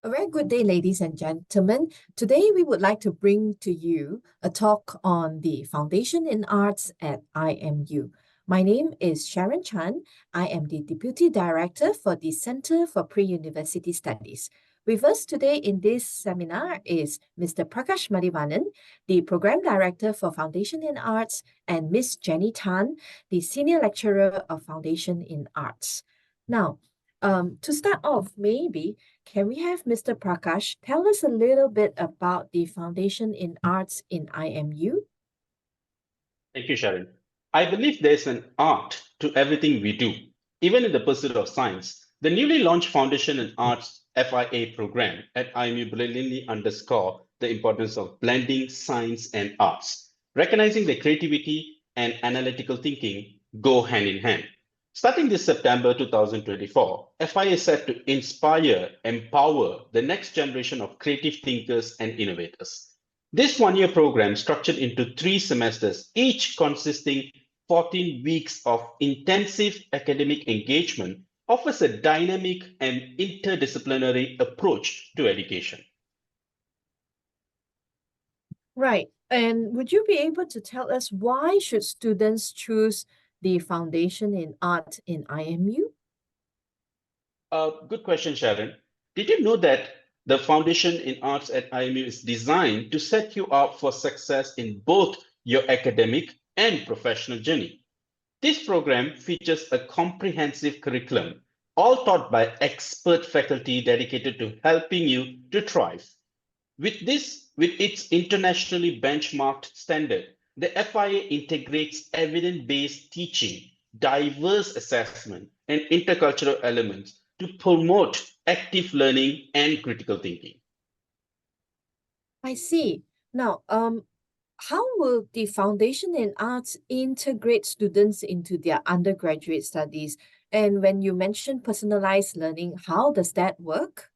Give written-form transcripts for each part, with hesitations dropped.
A very good day, ladies and gentlemen. Today, we would like to bring to you a talk on the Foundation in Arts at IMU. My name is Sharon Chan. I am the Deputy Director for the Center for Pre-University Studies. With us today in this seminar is Mr. Prakash Madhivanan, the Program Director for Foundation in Arts, and Ms. Jenny Tan, the Senior Lecturer of Foundation in Arts. Now, to start off, maybe can we have Mr. Prakash tell us a little bit about the Foundation in Arts in IMU? Thank you, Sharon. I believe there's an art to everything we do, even in the pursuit of science. The newly launched Foundation in Arts FIA program at IMU brilliantly underscore the importance of blending science and arts, recognizing that creativity and analytical thinking go hand in hand. Starting this September 2024, FIA is set to inspire, empower the next generation of creative thinkers and innovators. This one-year program, structured into 3 semesters, each consisting 14 weeks of intensive academic engagement, offers a dynamic and interdisciplinary approach to education. Right. And would you be able to tell us why should students choose the Foundation in Art in IMU? Good question, Sharon. Did you know that the Foundation in Arts at IMU is designed to set you up for success in both your academic and professional journey? This program features a comprehensive curriculum, all taught by expert faculty dedicated to helping you to thrive. With its internationally benchmarked standard, the FIA integrates evidence-based teaching, diverse assessment, and intercultural elements to promote active learning and critical thinking. I see. Now, how will the Foundation in Arts integrate students into their undergraduate studies? And when you mention personalized learning, how does that work?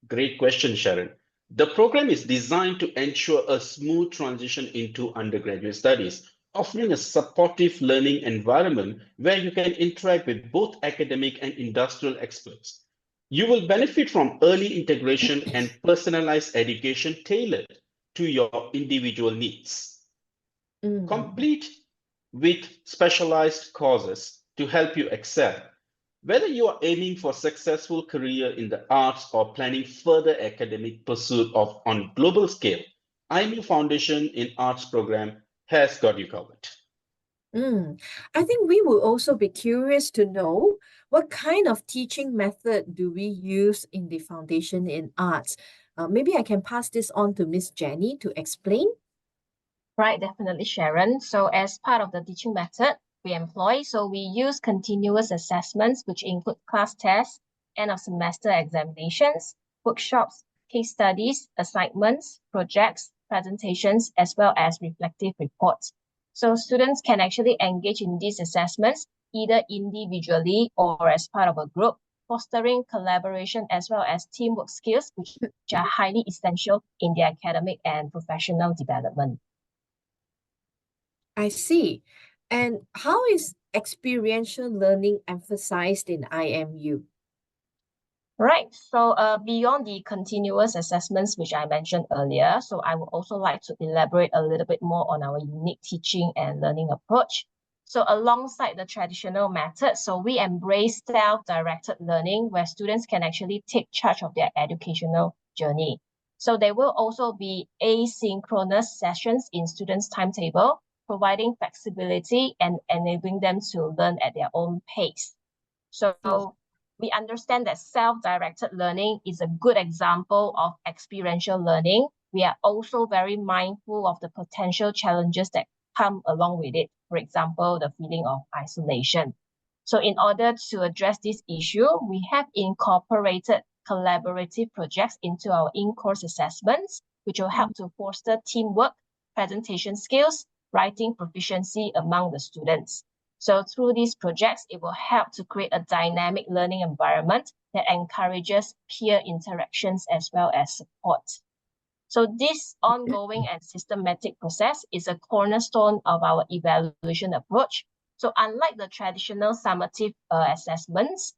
Great question, Sharon. The program is designed to ensure a smooth transition into undergraduate studies, offering a supportive learning environment where you can interact with both academic and industrial experts. You will benefit from early integration and personalized education tailored to your individual needs. Complete with specialized courses to help you excel. Whether you are aiming for a successful career in the arts or planning further academic pursuit on global scale, IMU Foundation in Arts program has got you covered. I think we will also be curious to know what kind of teaching method do we use in the Foundation in Arts? Maybe I can pass this on to Miss Jenny to explain. Right, definitely, Sharon. So as part of the teaching method we employ, we use continuous assessments, which include class tests, end of semester examinations, workshops, case studies, assignments, projects, presentations, as well as reflective reports. So students can actually engage in these assessments either individually or as part of a group, fostering collaboration as well as teamwork skills, which are highly essential in their academic and professional development. I see. And how is experiential learning emphasized in IMU? Right. So beyond the continuous assessments, which I mentioned earlier, so I would also like to elaborate a little bit more on our unique teaching and learning approach. So alongside the traditional methods, so we embrace self-directed learning where students can actually take charge of their educational journey. So there will also be asynchronous sessions in students' timetable, providing flexibility and enabling them to learn at their own pace. So we understand that self-directed learning is a good example of experiential learning. We are also very mindful of the potential challenges that come along with it. For example, the feeling of isolation. So in order to address this issue, we have incorporated collaborative projects into our in-course assessments, which will help to foster teamwork, presentation skills, writing proficiency among the students. So through these projects, it will help to create a dynamic learning environment that encourages peer interactions as well as support. So this ongoing and systematic process is a cornerstone of our evaluation approach. So unlike the traditional summative assessments,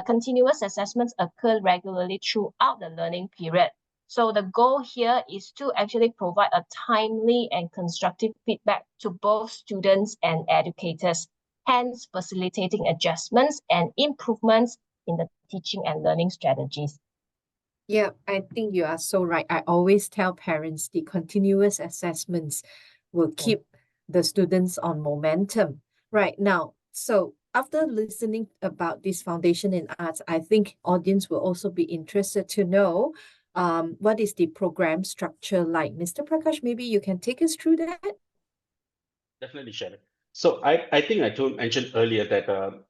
continuous assessments occur regularly throughout the learning period. So the goal here is to actually provide a timely and constructive feedback to both students and educators, hence facilitating adjustments and improvements in the teaching and learning strategies. Yeah, I think you are so right. I always tell parents the continuous assessments will keep the students on momentum. Right now, so after listening about this foundation in arts, I think audience will also be interested to know what is the program structure like. Mr. Prakash, maybe you can take us through that? Definitely, Sharon. So I think mentioned earlier that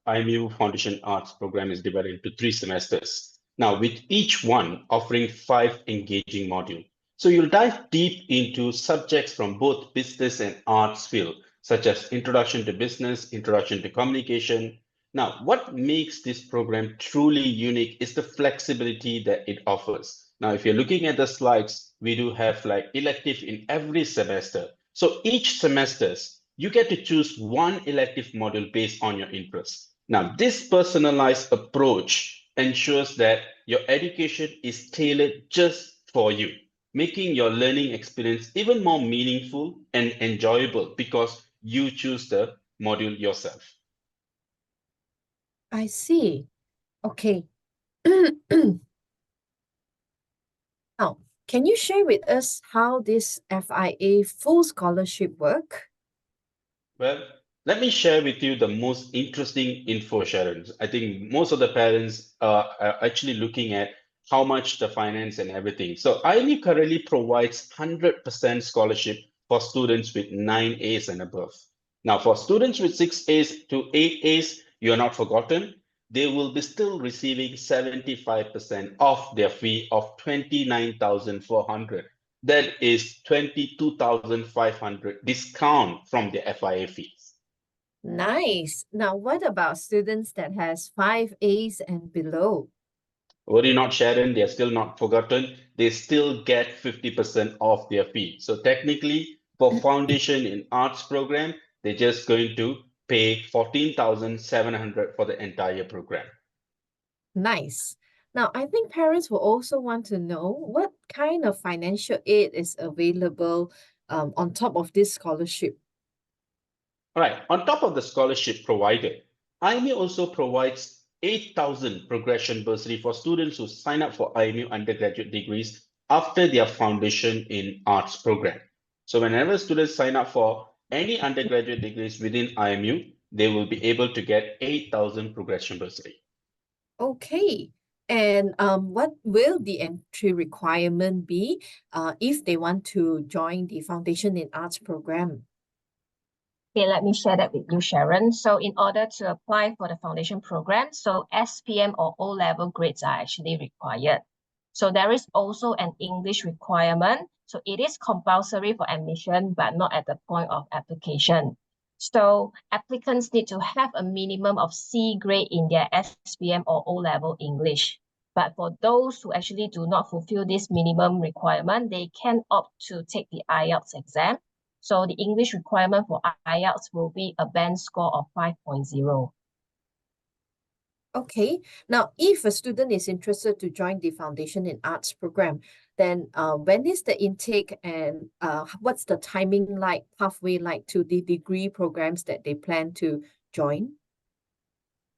IMU Foundation Arts program is divided into 3 semesters. Now, with each one offering 5 engaging modules. So you'll dive deep into subjects from both business and arts field, such as Introduction to Business, Introduction to Communication. Now, what makes this program truly unique is the flexibility that it offers. Now, if you're looking at the slides, we do have like elective in every semester. So each semesters, you get to choose one elective module based on your interests. Now, this personalized approach ensures that your education is tailored just for you, making your learning experience even more meaningful and enjoyable because you choose the module yourself. I see. Okay. Now, can you share with us how this FIA full scholarship work? Well, let me share with you the most interesting info, Sharon. I think most of the parents are actually looking at how much the finance and everything. So IMU currently provides 100% scholarship for students with 9 A's and above. Now, for students with 6 A's to 8 A's, you are not forgotten. They will be still receiving 75% of their fee of 29,400. That is 22,500 discount from the FIA fees. Nice. Now, what about students that has 5 A's and below? Worry not, Sharon, they are still not forgotten. They still get 50% off their fee. So technically, for Foundation in Arts program, they're just going to pay 14,700 for the entire program. Nice. Now, I think parents will also want to know what kind of financial aid is available on top of this scholarship. All right, on top of the scholarship provided, IMU also provides 8,000 progression bursary for students who sign up for IMU undergraduate degrees after their Foundation in Arts program. So whenever students sign up for any undergraduate degrees within IMU, they will be able to get 8,000 progression bursary. Okay. And what will the entry requirement be if they want to join the Foundation in Arts program? Okay, let me share that with you, Sharon. So in order to apply for the foundation program, so SPM or O-level grades are actually required. So there is also an English requirement. So it is compulsory for admission, but not at the point of application. So applicants need to have a minimum of C grade in their SPM or O-level English. But for those who actually do not fulfill this minimum requirement, they can opt to take the IELTS exam. So the English requirement for IELTS will be a band score of 5.0. Okay. Now, if a student is interested to join the Foundation in Arts program, then when is the intake and what's the timing like, pathway like to the degree programs that they plan to join?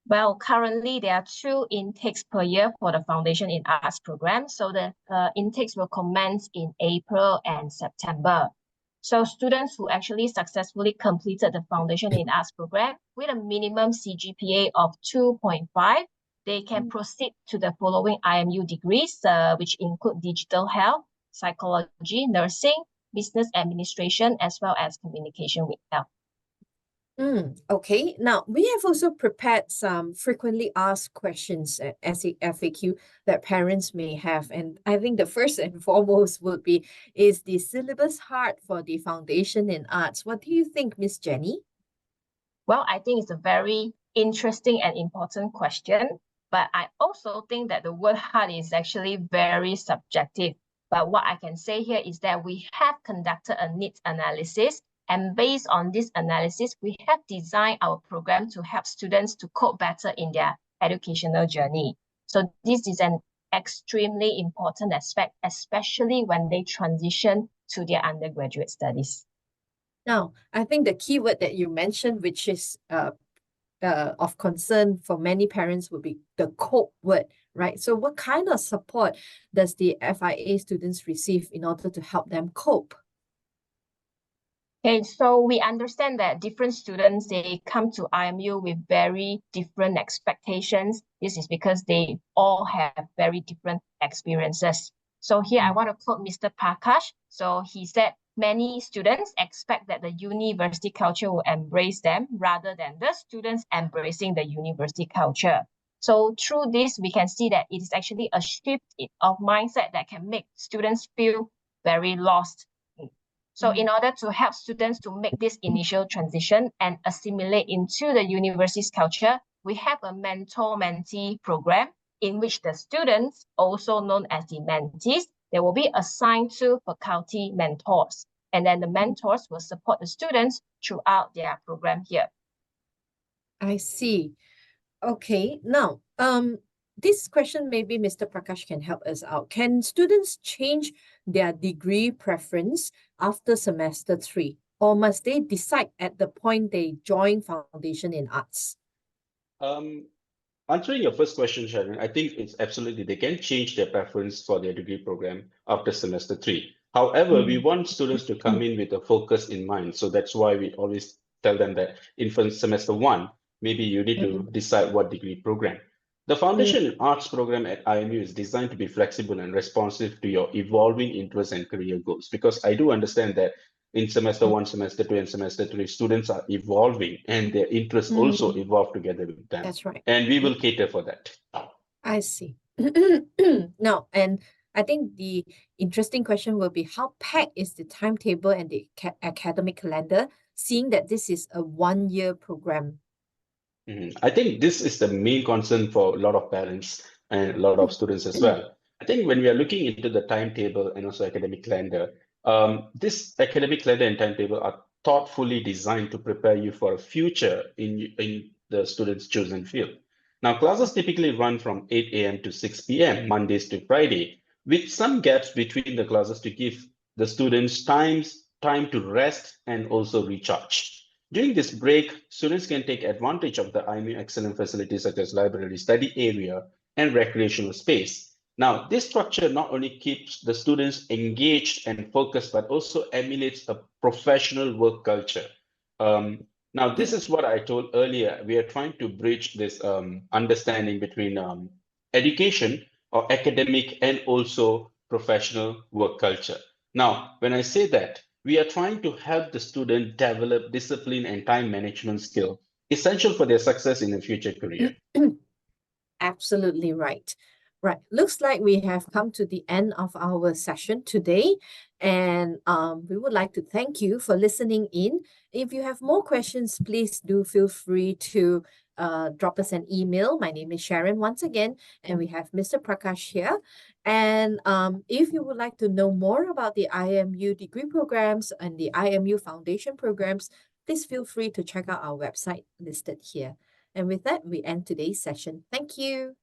Well, currently there are 2 intakes per year for the Foundation in Arts program. So the intakes will commence in April and September. So students who actually successfully completed the Foundation in Arts program with a minimum CGPA of 2.5, they can proceed to the following IMU degrees, which include digital health, psychology, nursing, business administration, as well as communication with health. Okay. Now, we have also prepared some frequently asked questions as a FAQ that parents may have. And I think the first and foremost would be, is the syllabus hard for the Foundation in Arts? What do you think, Miss Jenny? Well, I think it's a very interesting and important question, but I also think that the word hard is actually very subjective. But what I can say here is that we have conducted a needs analysis, and based on this analysis, we have designed our program to help students to cope better in their educational journey. So this is an extremely important aspect, especially when they transition to their undergraduate studies. Now, I think the key word that you mentioned, which is of concern for many parents, would be the cope word, right? So what kind of support does the FIA students receive in order to help them cope? Okay, so we understand that different students, they come to IMU with very different expectations. This is because they all have very different experiences. So here I want to quote Mr. Prakash. So he said, many students expect that the university culture will embrace them rather than the students embracing the university culture. So through this, we can see that it is actually a shift of mindset that can make students feel very lost. So in order to help students to make this initial transition and assimilate into the university's culture, we have a mentor-mentee program in which the students, also known as the mentees, they will be assigned to faculty mentors. And then the mentors will support the students throughout their program here. I see. Okay, now, this question maybe Mr. Prakash can help us out. Can students change their degree preference after semester 3, or must they decide at the point they join Foundation in Arts? Answering your first question, Sharon, I think it's absolutely they can change their preference for their degree program after semester 3. However, we want students to come in with a focus in mind. So that's why we always tell them that in semester 1, maybe you need to decide what degree program. The Foundation in Arts program at IMU is designed to be flexible and responsive to your evolving interests and career goals, because I do understand that in semester 1, semester 2, and semester 3, students are evolving and their interests also evolve together with them. That's right. And we will cater for that. I see. Now, and I think the interesting question will be, how packed is the timetable and the academic calendar, seeing that this is a one-year program? I think this is the main concern for a lot of parents and a lot of students as well. I think when we are looking into the timetable and also academic calendar, this academic calendar and timetable are thoughtfully designed to prepare you for a future in the student's chosen field. Now, classes typically run from 8 a.m. to 6 p.m., Mondays to Friday, with some gaps between the classes to give the students time to rest and also recharge. During this break, students can take advantage of the IMU excellent facilities such as library, study area, and recreational space. Now, this structure not only keeps the students engaged and focused, but also emulates a professional work culture. Now, this is what I told earlier. We are trying to bridge this understanding between education or academic and also professional work culture. Now, when I say that, we are trying to help the student develop discipline and time management skill, essential for their success in a future career. Absolutely right. Right. Looks like we have come to the end of our session today. And we would like to thank you for listening in. If you have more questions, please do feel free to drop us an email. My name is Sharon once again, and we have Mr. Prakash here. And if you would like to know more about the IMU degree programs and the IMU foundation programs, please feel free to check out our website listed here. And with that, we end today's session. Thank you.